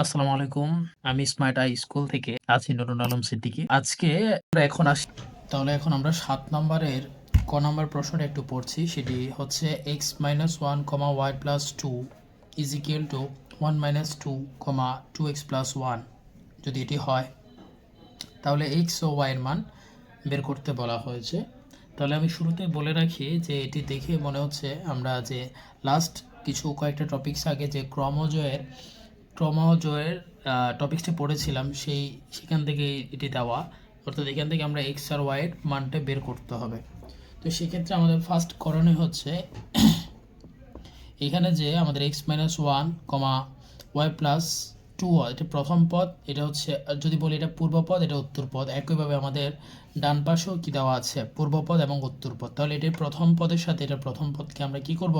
আসসালামু আলাইকুম। আমি স্মার্ট আই স্কুল থেকে আছি নুরুল আলম সিদ্দিকী। আজকে আমরা এখন আসি তাহলে এখন আমরা 7 নম্বরের ক নম্বর প্রশ্নটা একটু পড়ছি। সেটি হচ্ছে x - 1, y + 2 = 1 - 2, 2x + 1 যদি এটি হয় তাহলে x ও y এর মান বের করতে বলা হয়েছে। তাহলে আমি শুরুতেই বলে রাখি যে এটি দেখে মনে হচ্ছে আমরা যে লাস্ট কয়েকটা টপিকস আগে যে ক্রমজয়ের টপিকসটি পড়েছিলাম সেখান থেকে এটি দেওয়া, অর্থাৎ এখান থেকে আমরা এক্স আর ওয়াইয়ের মানটা বের করতে হবে। তো সেক্ষেত্রে আমাদের ফার্স্ট করণীয় হচ্ছে এখানে যে আমাদের x - 1, y + 2, এটা প্রথম পদ, এটা হচ্ছে যদি বলি এটা পূর্ব পদ, এটা উত্তর পদ। একইভাবে আমাদের ডান পাশেও কি দেওয়া আছে, পূর্ব পদ এবং উত্তর পদ। তাহলে এটির প্রথম পদের সাথে এটা প্রথম পদকে আমরা কি করব,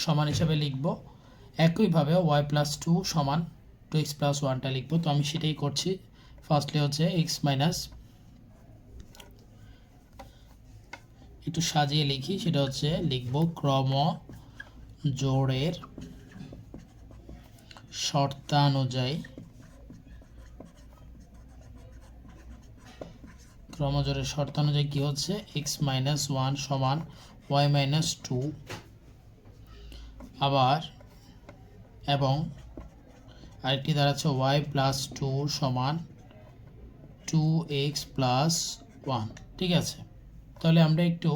সমান হিসাবে লিখব। একইভাবে y + 2 সমান 2x + 1টা লিখব। তো আমি সেটাই করছি। ফার্স্টলি হচ্ছে x মাইনাস, একটু সাজিয়ে লিখি, সেটা হচ্ছে লিখব ক্রম জোড়ের শর্তানুযায়ী, ক্রমজোড়ের শর্তানুযায়ী কি হচ্ছে x - 1 সমান y - 2, আবার এবং আরেকটি দাঁড়াচ্ছে y + 2 সমান 2x + 1। ঠিক আছে, তাহলে আমরা একটু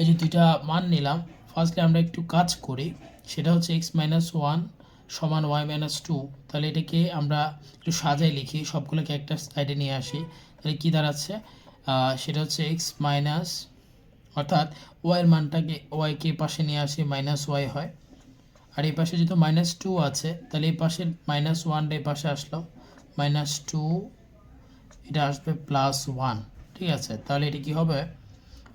এই যে দুইটা মান নিলাম, ফার্স্টলি আমরা একটু কাজ করি। সেটা হচ্ছে x - 1 সমান y - 2। তাহলে এটাকে আমরা একটু সাজাই লিখি, সবগুলোকে একটা সাইডে নিয়ে আসি। তাহলে কি দাঁড়াচ্ছে, সেটা হচ্ছে x মাইনাস, অর্থাৎ y এর মানটাকে y কে পাশে নিয়ে আসি, -y হয়। আর এই পাশে যেহেতু -2 আছে, তাহলে এই পাশের -1টা এই পাশে আসলো, -2 এটা আসবে +1। ঠিক আছে, তাহলে এটা কি হবে,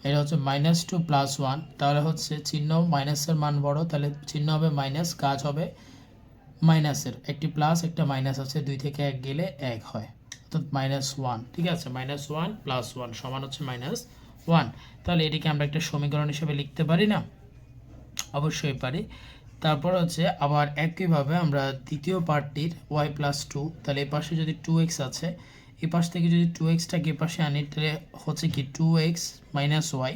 এটা হচ্ছে -2 + 1। তাহলে হচ্ছে চিহ্ন মাইনাসের মান বড়, তাহলে চিহ্ন হবে মাইনাস, কাজ হবে মাইনাসের, একটি প্লাস একটা মাইনাস আছে, 2 থেকে 1 গেলে 1 হয়, অর্থাৎ -1। ঠিক আছে, -1 + 1 সমান হচ্ছে -1। তাহলে এটিকে আমরা একটা সমীকরণ হিসেবে লিখতে পারি না? অবশ্যই পারি। তারপর হচ্ছে আবার একইভাবে আমরা দ্বিতীয় পার্টটির y + 2, তাহলে এই পাশে যদি 2x আছে, এই পাশ থেকে যদি 2xটাকে এ পাশে আনি, তাহলে হচ্ছে কি 2x - y,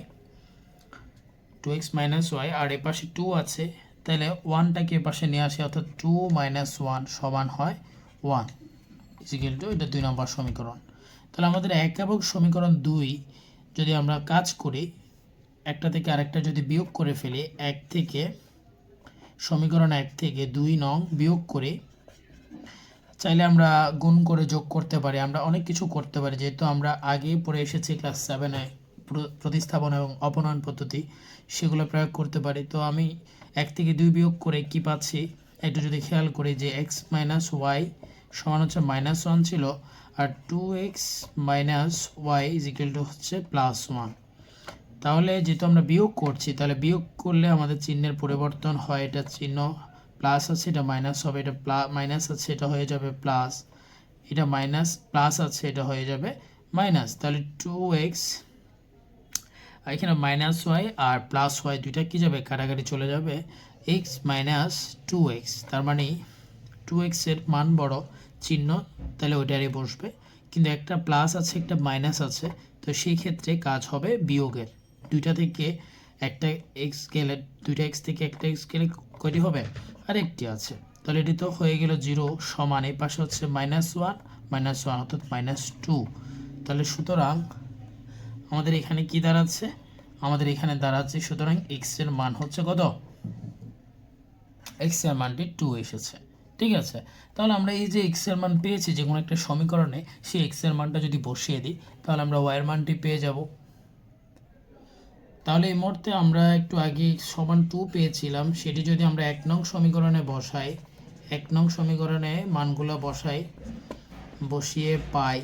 2x - y, আর এ পাশে 2 আছে, তাহলে 1টাকে এ পাশে নিয়ে আসি, অর্থাৎ 2 - 1 সমান হয় 1 = এটা 2 নম্বর সমীকরণ। তাহলে আমাদের 1 এবং সমীকরণ 2 যদি আমরা কাজ করি, একটা থেকে আরেকটা যদি বিয়োগ করে ফেলি, সমীকরণ 1 থেকে 2 নং বিয়োগ করে, চাইলে আমরা গুণ করে যোগ করতে পারি, আমরা অনেক কিছু করতে পারি, যেহেতু আমরা আগেই পড়ে এসেছি ক্লাস 7-এ প্রতিস্থাপন এবং অপনয়ন পদ্ধতি, সেগুলো প্রয়োগ করতে পারি। তো আমি 1 থেকে 2 বিয়োগ করে কি পাচ্ছি একটু যদি খেয়াল করি, যে x - y সমান হচ্ছে -1 ছিল, আর 2x - y হচ্ছে +1। তাহলে যেহেতু আমরা বিয়োগ করছি, তাহলে বিয়োগ করলে আমাদের চিহ্নের পরিবর্তন হয়, এটা চিহ্ন প্লাস আছে এটা মাইনাস হবে, এটা মাইনাস আছে এটা হয়ে যাবে প্লাস, এটা মাইনাস প্লাস আছে এটা হয়ে যাবে মাইনাস। তাহলে 2x, এখানে -y আর +y দুইটা কি যাবে, কাটাকাটি চলে যাবে, x - 2x, তার মানে 2x এর মান বড় চিহ্ন, তাহলে ওইটারই বসবে। কিন্তু একটা প্লাস আছে একটা মাইনাস আছে, তো সেই ক্ষেত্রে কাজ হবে বিয়োগের। দুইটা থেকে একটা এক্স গেলে, দুইটা এক্স থেকে একটা এক্স গেলে কয়টি হবে, আরেকটি আছে। তাহলে এটি তো হয়ে গেল 0 সমান, এই পাশে হচ্ছে -1 অর্থাৎ -2। তাহলে সুতরাং আমাদের এখানে কি দাঁড়াচ্ছে, আমাদের এখানে দাঁড়াচ্ছে, সুতরাং এক্স এর মান হচ্ছে কত, এক্স এর মানটি 2 এসেছে। ঠিক আছে, তাহলে আমরা এই যে এক্স এর মান পেয়েছি যে কোনো একটা সমীকরণে, সেই এক্স এর মানটা যদি বসিয়ে দিই, তাহলে আমরা ওয়াই এর মানটি পেয়ে যাব। তাহলে এই মুহূর্তে আমরা একটু আগে x = 2 পেয়েছিলাম, সেটি যদি আমরা 1 নং সমীকরণে বসাই, 1 নং সমীকরণে মানগুলো বসিয়ে পাই,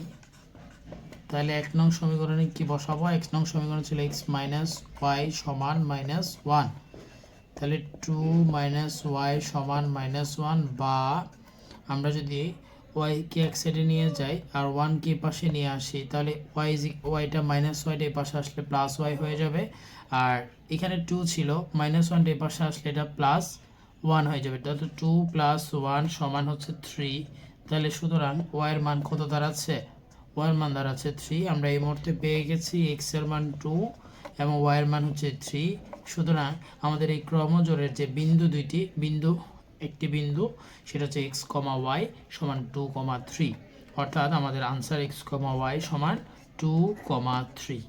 তাহলে 1 নং সমীকরণে কি বসাবো, 1 নং সমীকরণ ছিল x - y সমান -1, তাহলে 2 - y সমান -1, বা আমরা যদি y কে এক সাইডে নিয়ে যাই আর 1 কে পাশে নিয়ে আসি, তাহলে yটা -yটা এই পাশে আসলে +y হয়ে যাবে, আর এখানে 2 ছিল, -1টা এই পাশে আসলে এটা +1 হয়ে যাবে, তাহলে 2 + 1 সমান হচ্ছে 3, তাহলে সুতরাং ওয়াইয়ের মান কত দাঁড়াচ্ছে? ওয়াইয়ের মান দাঁড়াচ্ছে 3। আমরা এই মুহূর্তে পেয়ে গেছি এক্স এর মান 2 এবং ওয়াইয়ের মান হচ্ছে 3। সুতরাং আমাদের এই ক্রমজোড়ের যে একটি বিন্দু সেটা হচ্ছে এক্স কমা ওয়াই সমান 2,3, অর্থাৎ আমাদের আনসার এক্স কমা ওয়াই সমান 2,3।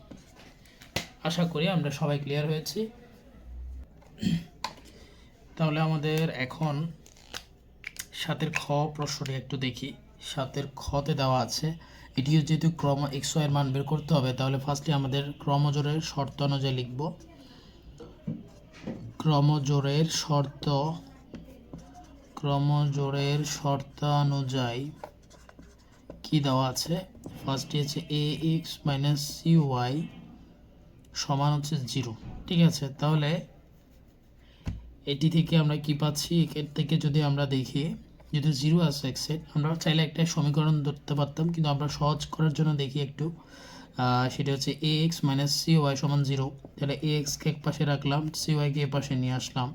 আশা করি আমরা সবাই ক্লিয়ার হয়েছি। তাহলে আমাদের এখন 7-এর খ প্রশ্নটি একটু দেখি। 7-এর খতে দেওয়া আছে, এটিও যেহেতু ক্রম এক্স ওয়াইয়ের মান বের করতে হবে, তাহলে ফার্স্টে আমাদের ক্রমজোড়ের শর্ত অনুযায়ী লিখব। ক্রমজোড়ের শর্তানুযায়ী কি দেওয়া আছে? ফার্স্টে হচ্ছে এ এক্স মাইনাস সি ওয়াই সমান হচ্ছে 0। ঠিক আছে, তাহলে এটি থেকে আমরা কি পাচ্ছি? এর থেকে যদি আমরা দেখি, যেহেতু 0 আছে এক্সের, আমরা চাইলে একটা সমীকরণ ধরতে পারতাম, কিন্তু আমরা সহজ করার জন্য দেখি একটু, সেটা হচ্ছে এ এক্স মাইনাস সি ওয়াই সমান 0। তাহলে এ এক্সকে এক পাশে রাখলাম, সি ওয়াইকে এ পাশে নিয়ে আসলাম।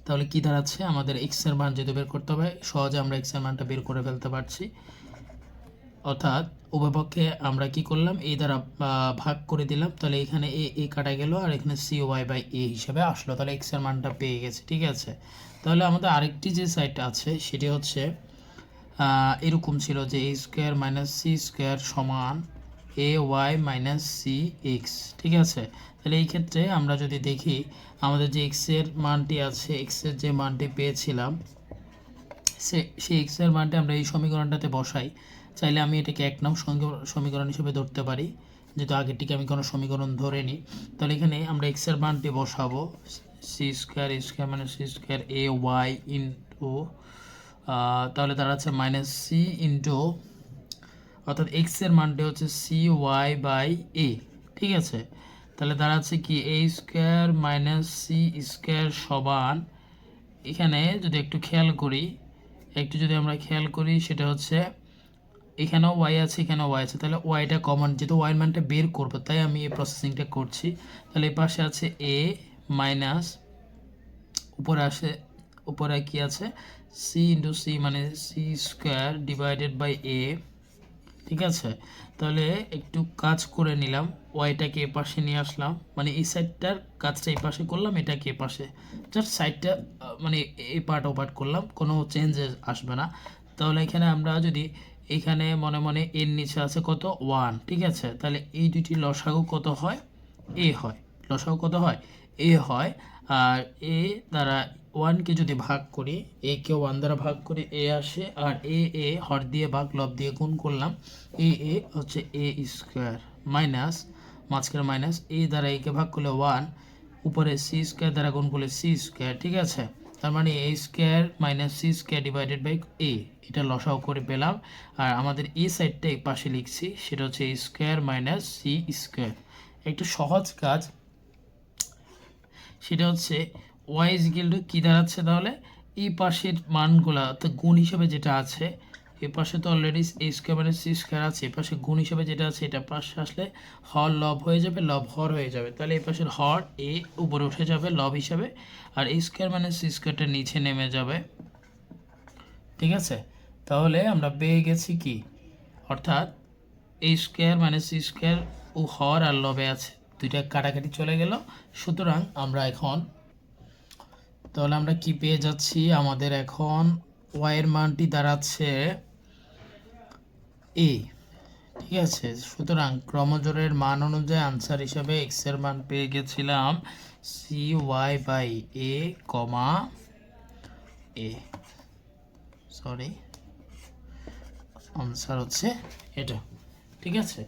তাহলে কি দাঁড়াচ্ছে? আমাদের এক্স এর মান যেহেতু বের করতে হবে, সহজে আমরা এক্স এর মানটা বের করে ফেলতে পারছি। অর্থাৎ উভয়পক্ষে আমরা কি করলাম? এই দ্বারা ভাগ করে দিলাম। তাহলে এখানে এ কাটা গেল আর এখানে সি ওয়াই বাই এ হিসেবে আসলো। তাহলে এক্স এর মানটা পেয়ে গেছে। ঠিক আছে, তাহলে আমাদের আরেকটি যে সাইডটা আছে সেটি হচ্ছে এরকম ছিল যে এ স্কোয়ার মাইনাস সি স্কোয়ার সমান A Y minus C x. ঠিক আছে, তাহলে এই ক্ষেত্রে আমরা যদি দেখি, আমাদের যে এক্সের মানটি আছে, এক্সের যে মানটি পেয়েছিলাম, সেই এক্সের মানটি আমরা এই সমীকরণটাতে বসাই। চাইলে আমি এটাকে 1 নং সমীকরণ হিসেবে ধরতে পারি, যেহেতু আগেরটিকে আমি কোনো সমীকরণ ধরে নিই। তাহলে এখানে আমরা এক্সের মানটি বসাবো, সি স্কোয়ার মানে C square A Y into, তাহলে দাঁড়াচ্ছে মাইনাস সি ইন্টু, অর্থাৎ এক্সের মানটি হচ্ছে সি ওয়াই বাই এ। ঠিক আছে, তাহলে দাঁড়াচ্ছে কি এ স্কোয়ার মাইনাস সি স্কোয়ার সমান, এখানে যদি একটু খেয়াল করি সেটা হচ্ছে এখানেও ওয়াই আছে, এখানেও ওয়াই আছে, তাহলে ওয়াইটা কমন, যেহেতু ওয়াই মানটা বের করবো তাই আমি এই প্রসেসিংটা করছি। তাহলে এই পাশে আছে এ মাইনাস, উপরে কি আছে? সি ইন্টু সি মানে সি স্কোয়ার ডিভাইডেড বাই এ। ঠিক আছে, তাহলে একটু কাজ করে নিলাম, ওয়াইটাকে এ পাশে নিয়ে আসলাম, মানে এই সাইডটার কাজটা এই পাশে করলাম, এটাকে এ পাশে, জাস্ট সাইডটা মানে এই পার্ট ও পার্ট করলাম, কোনো চেঞ্জেস আসবে না। তাহলে এখানে আমরা যদি এখানে মনে মনে এর নিচে আছে কত? 1। ঠিক আছে, তাহলে এই দুটি লসাগু কত হয়? এ হয়। লসাগু কত হয়? এ হয়। আর এ দ্বারা 1কে যদি ভাগ করি, এ কে 1 দ্বারা ভাগ করি এ আসে, আর এ হর দিয়ে ভাগ লব দিয়ে গুণ করলাম, এ হচ্ছে এ স্কোয়ার মাইনাস, মাঝখানে মাইনাস, এ দ্বারা একে ভাগ করলে 1, উপরে সি স্কোয়ার দ্বারা গুণ করলে সি স্কোয়ার। ঠিক আছে, তার মানে A square minus C square divided by A, এটা লসাও করে পেলাম। আর আমাদের এই সাইডটা এই পাশে লিখছি, সেটা হচ্ছে এ স্কোয়ার মাইনাস সি স্কোয়ার। একটু সহজ কাজ, সেটা হচ্ছে ওয়াই ইজিক্যাল টু কী দাঁড়াচ্ছে? তাহলে এই পাশের মানগুলা, অর্থাৎ গুণ হিসেবে যেটা আছে, এ পাশে তো অলরেডি এ স্কোয়ার মানে সি স্কোয়ার আছে, এ পাশে গুণ হিসেবে যেটা আছে, এটা পাশে আসলে হর লব হয়ে যাবে, লব হর হয়ে যাবে। তাহলে এই পাশের হর এ উপরে উঠে যাবে লব হিসাবে, আর এ স্কোয়ার মানে সি স্কোয়ারটা নিচে নেমে যাবে। ঠিক আছে, তাহলে আমরা পেয়ে গেছি কি? অর্থাৎ এ স্কোয়ার মানে সি স্কোয়ার ও হর আর লবে আছে, দুইটা কাটাকাটি চলে গেল। সুতরাং আমরা এখন, তাহলে আমরা কি পেয়ে যাচ্ছি? আমাদের এখন ওয়াইয়ের মানটি দাঁড়াচ্ছে এ। ঠিক আছে, সুতরাং ক্রমজোড়ের মান অনুযায়ী আনসার হিসাবে এক্স এর মান পেয়ে গেছিলাম C Y by A comma A, sorry answer হচ্ছে এটা। ঠিক আছে,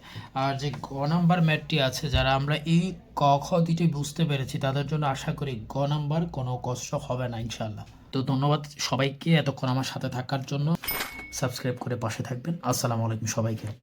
আর যে গ নাম্বার ম্যাথটি আছে, যারা আমরা এই ক খ দুটি বুঝতে পেরেছি তাদের জন্য আশা করি গ নাম্বার কোনো কষ্ট হবে না ইনশাল্লাহ। তো ধন্যবাদ সবাইকে এতক্ষণ আমার সাথে থাকার জন্য। সাবস্ক্রাইব করে পাশে থাকবেন। আসসালামু আলাইকুম সবাইকে।